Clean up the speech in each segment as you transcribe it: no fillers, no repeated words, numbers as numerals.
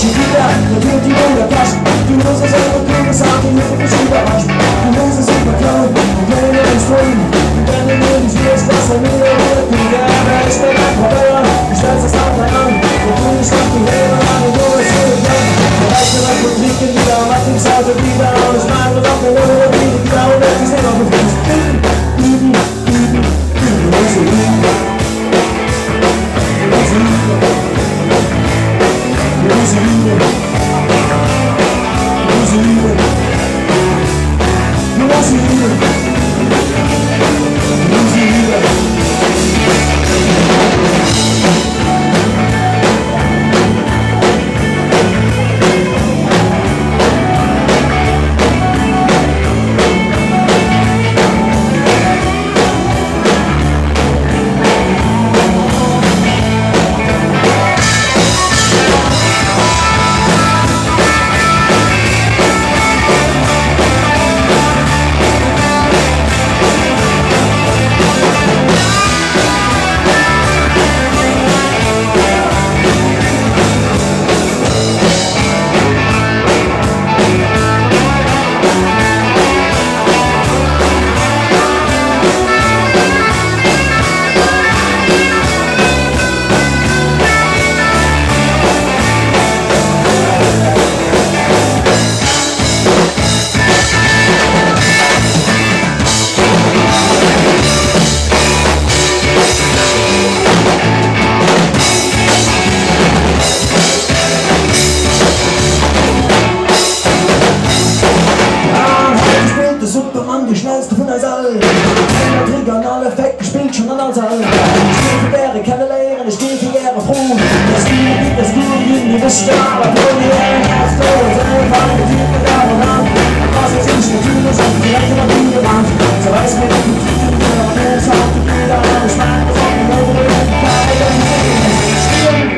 schon wieder, da tut die Wunder passen. Du musst es selber kriegen, sag ich nicht, du bist überrascht. Du musst es super klauen, und wenn du nicht tun, wenn du nur nicht wirst, was er mir holt, du gerne, ich bin ein Probär, du stellst das Auto an, und du nicht auf die Lehre an, und du bist so gegangen. Der reicht mir und trinken wieder, macht ins Auto wieder, und ich meine, doch mir nur wieder, wieder, und jetzt ist immer gefällt. Üben, üben, üben, du musst üben. Du musst üben.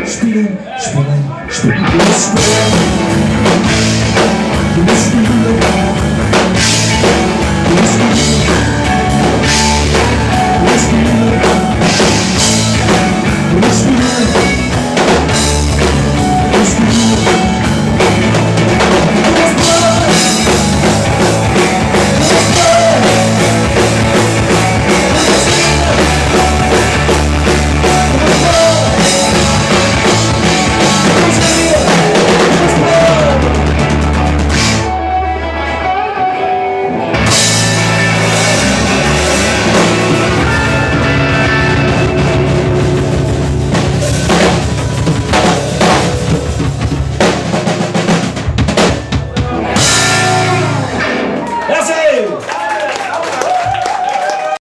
Spielen.